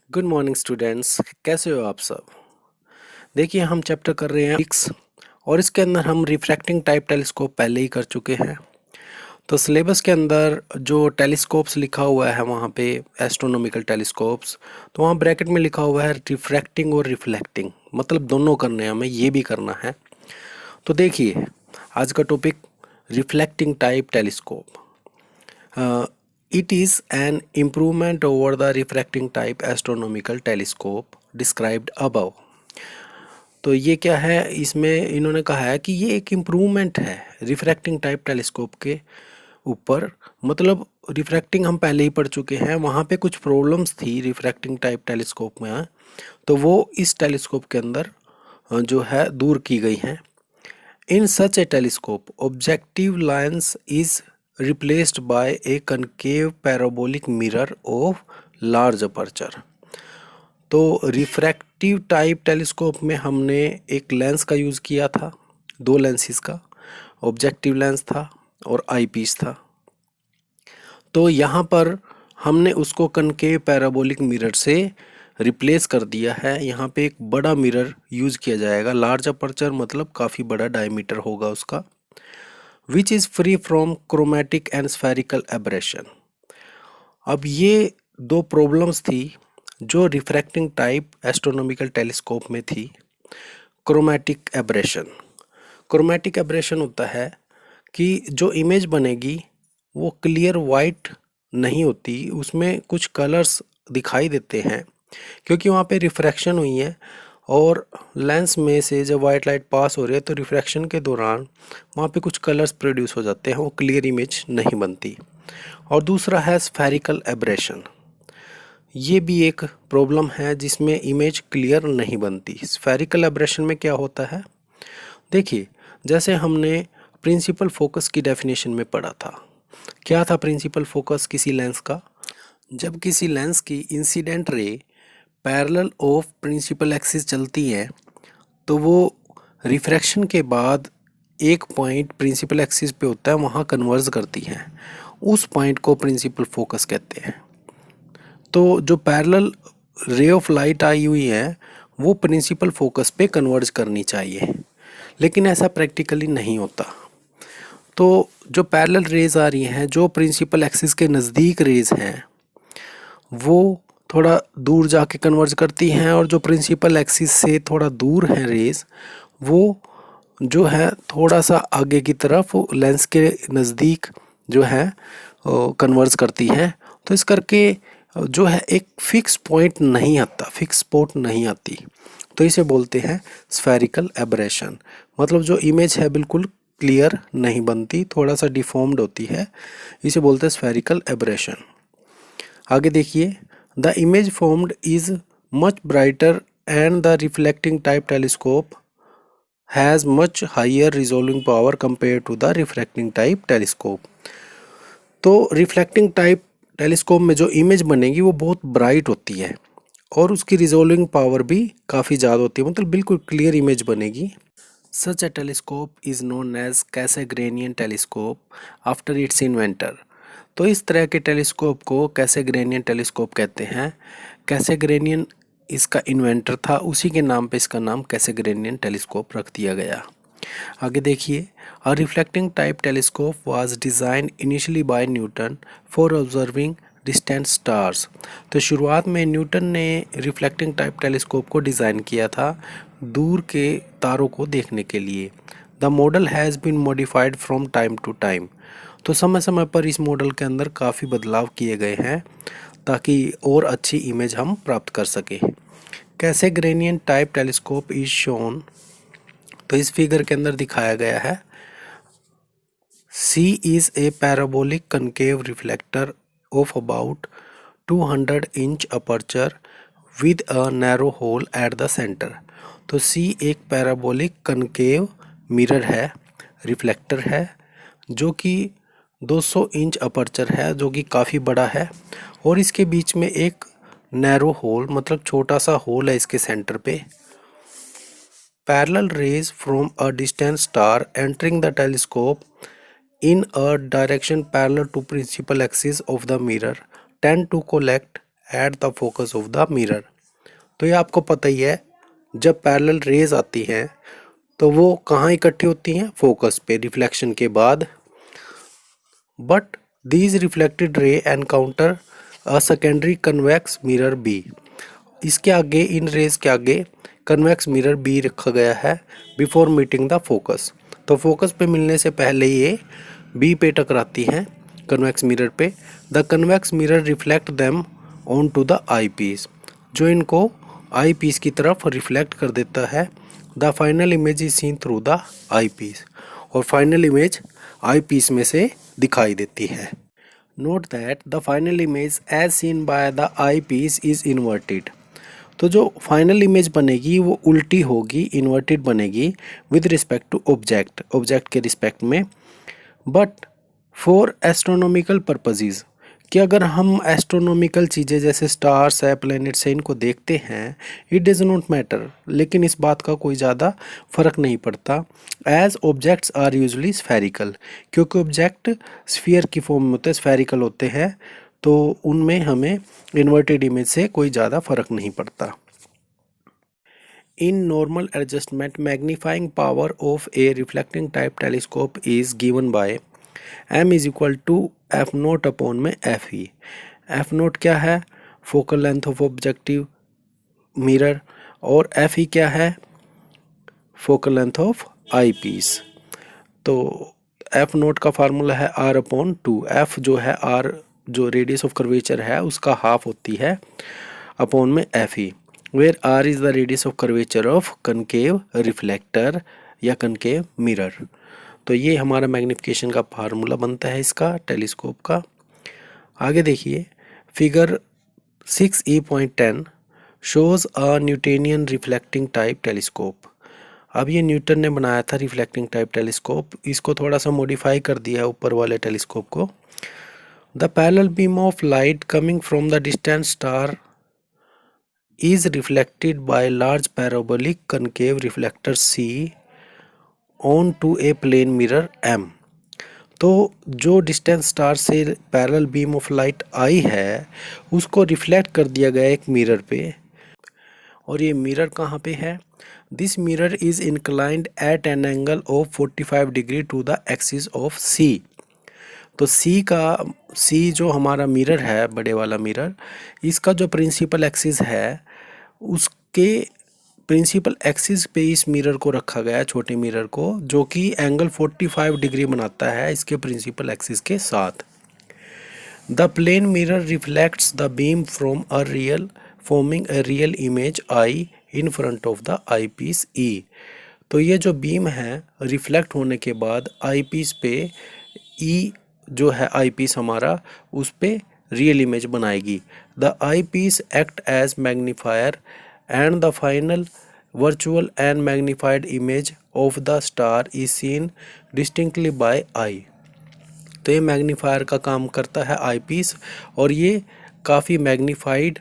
Good morning students, कैसे हो आप सब। देखिए हम चैप्टर कर रहे हैं फिजिक्स और इसके अंदर हम रिफ्रैक्टिंग टाइप टेलीस्कोप पहले ही कर चुके हैं। तो सिलेबस के अंदर जो टेलीस्कोप्स लिखा हुआ है वहाँ पे एस्ट्रोनॉमिकल टेलीस्कोप्स, तो वहाँ ब्रैकेट में लिखा हुआ है रिफ्रैक्टिंग और रिफ्लेक्टिंग, मतलब दोनों करने हैं, हमें ये भी करना है। तो देखिए आज का topic reflecting type telescope. It is an improvement over the refracting type astronomical telescope described above। तो ये क्या है, इसमें इन्होंने कहा है कि ये एक इम्प्रूवमेंट है रिफ्रैक्टिंग टाइप टेलीस्कोप के ऊपर। मतलब रिफ्रैक्टिंग हम पहले ही पढ़ चुके हैं, वहाँ पे कुछ प्रॉब्लम्स थी रिफ्रैक्टिंग टाइप टेलीस्कोप में, तो वो इस टेलीस्कोप के अंदर जो है दूर की गई हैं। In such a telescope, objective lens is replaced by a concave parabolic mirror of large aperture। तो रिफ्रैक्टिव टाइप टेलीस्कोप में हमने एक लेंस का यूज़ किया था, दो लेंसेस का, ऑब्जेक्टिव लेंस था और आई पीस था। तो यहाँ पर हमने उसको कनकेव पैराबोलिक मिरर से रिप्लेस कर दिया है। यहाँ पे एक बड़ा मिरर यूज़ किया जाएगा, लार्ज अपर्चर मतलब काफ़ी बड़ा डायमीटर होगा उसका, which is free from chromatic and spherical aberration. अब ये दो प्रॉब्लम्स थी जो रिफ्रैक्टिंग टाइप एस्ट्रोनॉमिकल टेलीस्कोप में थी। क्रोमेटिक एब्रेशन, क्रोमेटिक एब्रेशन होता है कि जो इमेज बनेगी वो क्लियर वाइट नहीं होती, उसमें कुछ कलर्स दिखाई देते हैं क्योंकि वहाँ पे रिफ्रैक्शन हुई है और लेंस में से जब वाइट लाइट पास हो रही है तो रिफ्रैक्शन के दौरान वहाँ पे कुछ कलर्स प्रोड्यूस हो जाते हैं, वो क्लियर इमेज नहीं बनती। और दूसरा है स्फेरिकल एब्रेशन, ये भी एक प्रॉब्लम है जिसमें इमेज क्लियर नहीं बनती। स्फेरिकल एब्रेशन में क्या होता है, देखिए जैसे हमने प्रिंसिपल फोकस की डेफिनेशन में पढ़ा था। क्या था प्रिंसिपल फोकस किसी लेंस का, जब किसी लेंस की incident ray parallel of principal axis चलती है तो वो रिफ्रैक्शन के बाद एक पॉइंट प्रिंसिपल एक्सिस पे होता है, वहाँ कन्वर्ज करती है, उस पॉइंट को प्रिंसिपल फोकस कहते हैं। तो जो पैरेलल रे ऑफ लाइट आई हुई है वो प्रिंसिपल फोकस पे कन्वर्ज करनी चाहिए, लेकिन ऐसा प्रैक्टिकली नहीं होता। तो जो पैरेलल रेज आ रही हैं, जो प्रिंसिपल एक्सिस के नज़दीक रेज हैं, वो थोड़ा दूर जाके कन्वर्ज करती हैं, और जो प्रिंसिपल एक्सिस से थोड़ा दूर हैं रेज, वो जो है थोड़ा सा आगे की तरफ लेंस के नज़दीक जो है कन्वर्ज करती हैं। तो इस करके जो है एक फिक्स पॉइंट नहीं आता, फिक्स स्पॉट नहीं आती, तो इसे बोलते हैं स्फेरिकल एब्रेशन। मतलब जो इमेज है बिल्कुल क्लियर नहीं बनती, थोड़ा सा डिफॉर्म्ड होती है, इसे बोलते हैं स्फेरिकल एब्रेशन। आगे देखिए, the image formed is much brighter and the reflecting type telescope has much higher resolving power compare to the refracting type telescope. तो रिफ्लेक्टिंग टाइप टेलीस्कोप में जो इमेज बनेगी वो बहुत ब्राइट होती है और उसकी रिजोल्विंग पावर भी काफ़ी ज़्यादा होती है, मतलब बिल्कुल क्लियर इमेज बनेगी। Such a telescope is known as Cassegrainian telescope after its inventor. तो इस तरह के टेलीस्कोप को कैसेग्रेनियन टेलीस्कोप कहते हैं। कैसेग्रेनियन इसका इन्वेंटर था, उसी के नाम पे इसका नाम कैसेग्रेनियन टेलीस्कोप रख दिया गया। आगे देखिए, a reflecting type telescope was designed initially by Newton for observing distant stars. तो शुरुआत में न्यूटन ने रिफ्लेक्टिंग टाइप टेलीस्कोप को डिज़ाइन किया था दूर के तारों को देखने के लिए। The model has been modified from time to time. तो समय समय पर इस मॉडल के अंदर काफ़ी बदलाव किए गए हैं ताकि और अच्छी इमेज हम प्राप्त कर सकें। कैसेग्रेनियन टाइप टेलीस्कोप इज शोन, तो इस फिगर के अंदर दिखाया गया है, C is a parabolic concave reflector of about 200 inch aperture with a narrow hole at the center। तो C एक पैराबोलिक कनकेव मिरर है, रिफ्लेक्टर है, जो कि 200 इंच अपर्चर है, जो कि काफ़ी बड़ा है, और इसके बीच में एक नैरो होल मतलब छोटा सा होल है इसके सेंटर पे। Parallel rays from a distant star entering the telescope in a direction parallel to principal axis of the mirror tend to collect at the focus of the mirror. तो ये आपको पता ही है, जब पैरेलल रेज आती हैं तो वो कहाँ इकट्ठी होती हैं? फोकस पे रिफ्लेक्शन के बाद। But these reflected ray encounter a secondary convex mirror B. इसके आगे, इन रेज के आगे कन्वेक्स मिरर बी रखा गया है बिफोर मीटिंग द फोकस। तो फोकस पे मिलने से पहले ये बी पे टकराती हैं, कन्वेक्स मिरर पे। The convex mirror reflect them on to the I piece, जो इनको आई पीस की तरफ रिफ्लेक्ट कर देता है। The final image is seen through the I piece, और फाइनल इमेज आई पीस में से दिखाई देती है। Note that the final image as seen by the I piece is inverted. तो जो फाइनल इमेज बनेगी वो उल्टी होगी, इन्वर्टेड बनेगी विद रिस्पेक्ट टू ऑब्जेक्ट के रिस्पेक्ट में। बट फॉर एस्ट्रोनॉमिकल पर्पसेस, कि अगर हम एस्ट्रोनॉमिकल चीज़ें जैसे स्टार्स है, प्लैनेट्स है, इनको देखते हैं, इट डज नॉट मैटर, लेकिन इस बात का कोई ज़्यादा फर्क नहीं पड़ता। As objects are usually spherical, क्योंकि ऑब्जेक्ट स्फीयर की फॉर्म में होते हैं, स्फेरिकल होते हैं, तो उनमें हमें इन्वर्टेड इमेज से कोई ज़्यादा फर्क नहीं पड़ता। In normal adjustment, magnifying power of a reflecting type telescope is given by m is equal to f naught upon में f e। f naught क्या है? Focal length of objective mirror, और f e क्या है? Focal length of eyepiece. तो f naught का formula है r upon 2। f जो है r, जो रेडियस ऑफ कर्वेचर है उसका हाफ होती है, अपॉन में f e, where r is the radius of curvature of concave reflector या कनकेव मिरर। तो ये हमारा मैग्निफिकेशन का फार्मूला बनता है इसका, टेलीस्कोप का। आगे देखिए, फिगर 6e.10 शोज अ न्यूटोनियन रिफ्लेक्टिंग टाइप टेलीस्कोप। अब ये न्यूटन ने बनाया था रिफ्लेक्टिंग टाइप टेलीस्कोप, इसको थोड़ा सा मॉडिफाई कर दिया है ऊपर वाले टेलीस्कोप को। The parallel beam of light coming from the distant star is reflected by large parabolic concave reflector C onto a plane mirror M। तो जो डिस्टेंस स्टार से पैरेलल बीम ऑफ लाइट आई है उसको रिफ्लेक्ट कर दिया गया एक मिरर पे, और ये मिरर कहाँ पे है? This mirror is inclined at an angle of 45 degree to the axis of C। तो C जो हमारा मिरर है, बड़े वाला मिरर, इसका जो प्रिंसिपल एक्सिस है उसके प्रिंसिपल एक्सिस पे इस मिरर को रखा गया है, छोटे मिरर को, जो कि एंगल 45 डिग्री बनाता है इसके प्रिंसिपल एक्सिस के साथ। The plane mirror reflects the beam from a real forming a real image I in front of the I piece E. तो ये जो बीम है रिफ्लेक्ट होने के बाद आई पीस पे ई जो है आई पीस हमारा, उस पे रियल इमेज बनाएगी। The I piece act as magnifier and the final virtual and magnified image of the star is seen distinctly by eye. तो ये मैग्नीफायर का काम करता है आई पीस, और ये काफ़ी मैग्नीफाइड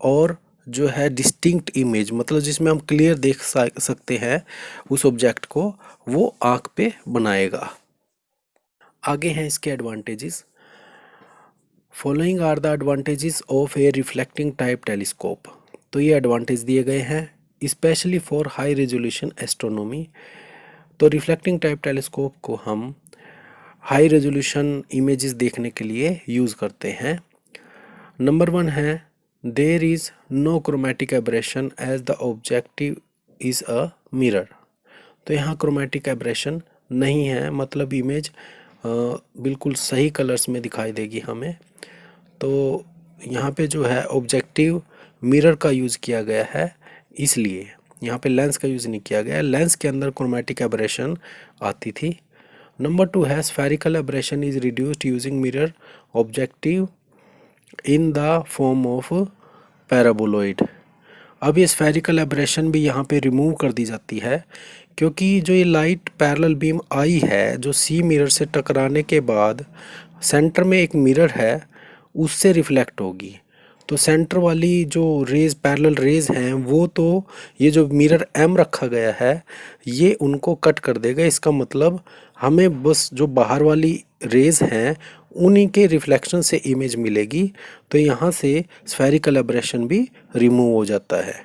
और जो है डिस्टिंक्ट इमेज, मतलब जिसमें हम क्लियर देख सकते हैं उस ऑब्जेक्ट को, वो आँख पे बनाएगा। आगे हैं इसके advantages. Following are the advantages of a reflecting type telescope. तो ये एडवांटेज दिए गए हैं specially for high resolution astronomy. तो रिफ्लेक्टिंग टाइप टेलीस्कोप को हम हाई रेजोल्यूशन इमेजेस देखने के लिए यूज़ करते हैं। नंबर 1 है, there is no chromatic aberration as the objective is a mirror. तो यहाँ क्रोमेटिक एब्रेशन नहीं है, मतलब इमेज बिल्कुल सही कलर्स में दिखाई देगी हमें। तो यहाँ पे जो है ऑब्जेक्टिव मिरर का यूज़ किया गया है, इसलिए यहाँ पे लेंस का यूज़ नहीं किया गया है। लेंस के अंदर क्रोमेटिक एब्रेशन आती थी। नंबर 2 है, spherical aberration is reduced using mirror objective in the form of paraboloid. अब ये स्फेरिकल एब्रेशन भी यहाँ पे रिमूव कर दी जाती है, क्योंकि जो ये लाइट पैरेलल बीम आई है जो सी मिरर से टकराने के बाद सेंटर में एक मिरर है उससे रिफ्लेक्ट होगी। तो सेंटर वाली जो रेज, पैरेलल रेज हैं, वो तो ये जो मिरर एम रखा गया है ये उनको कट कर देगा। इसका मतलब हमें बस जो बाहर वाली रेज हैं उन्हीं के रिफ्लेक्शन से इमेज मिलेगी। तो यहाँ से स्फेरिकल एब्रेशन भी रिमूव हो जाता है।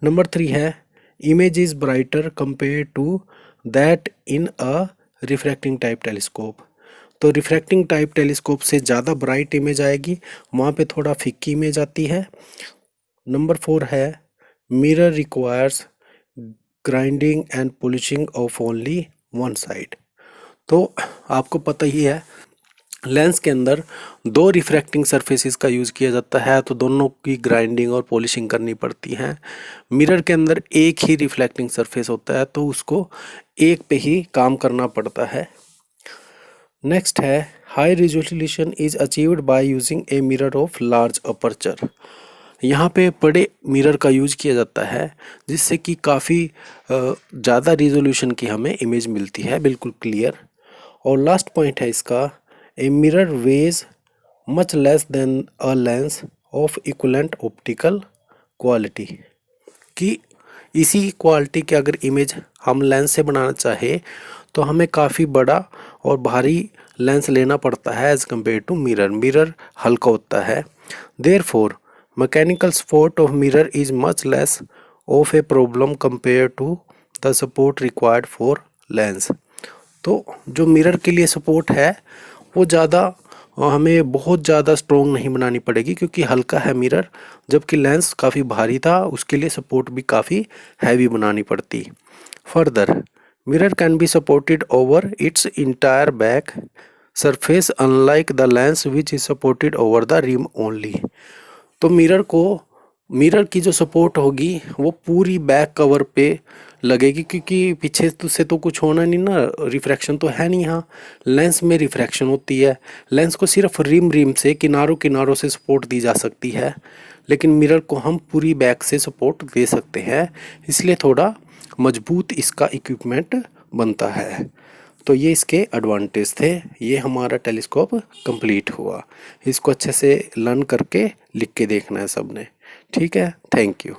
नंबर 3 है image is brighter compare to that in a refracting type telescope. तो रिफ्रैक्टिंग टाइप टेलीस्कोप से ज़्यादा ब्राइट इमेज आएगी, वहाँ पे थोड़ा फिक्की इमेज आती है। नंबर 4 है mirror requires grinding and polishing of only one side. तो आपको पता ही है लेंस के अंदर दो रिफ्रैक्टिंग सरफेसेस का यूज़ किया जाता है, तो दोनों की ग्राइंडिंग और पॉलिशिंग करनी पड़ती है। मिरर के अंदर एक ही रिफ्लेक्टिंग सरफेस होता है, तो उसको एक पे ही काम करना पड़ता है। नेक्स्ट है high resolution is achieved by using a mirror of large aperture. यहाँ पे बड़े मिरर का यूज किया जाता है, जिससे कि काफ़ी ज़्यादा रिजोल्यूशन की हमें इमेज मिलती है, बिल्कुल क्लियर। और लास्ट पॉइंट है इसका a mirror weighs much less than a lens of equivalent optical quality. कि इसी क्वालिटी के अगर इमेज हम लेंस से बनाना चाहे तो हमें काफ़ी बड़ा और भारी लेंस लेना पड़ता है as compare to mirror. Mirror हल्का होता है। Therefore mechanical support of mirror is much less of a problem compare to the support required for lens. तो जो मिरर के लिए सपोर्ट है वो ज़्यादा हमें बहुत ज़्यादा स्ट्रॉन्ग नहीं बनानी पड़ेगी, क्योंकि हल्का है मिरर, जबकि लेंस काफ़ी भारी था, उसके लिए सपोर्ट भी काफ़ी हैवी बनानी पड़ती। Further mirror can be supported over its entire back surface unlike the lens which is supported over the rim only. तो मिरर की जो सपोर्ट होगी वो पूरी बैक कवर पे लगेगी, क्योंकि पीछे से तो कुछ होना नहीं ना, रिफ्रैक्शन तो है नहीं। यहाँ लेंस में रिफ्रैक्शन होती है। लेंस को सिर्फ रिम से किनारों किनारों से सपोर्ट दी जा सकती है, लेकिन मिरर को हम पूरी बैक से सपोर्ट दे सकते हैं, इसलिए थोड़ा मजबूत इसका इक्विपमेंट बनता है। तो ये इसके एडवांटेज थे। ये हमारा टेलीस्कोप कंप्लीट हुआ। इसको अच्छे से लर्न करके लिख के देखना है सबने। ठीक है, थैंक यू।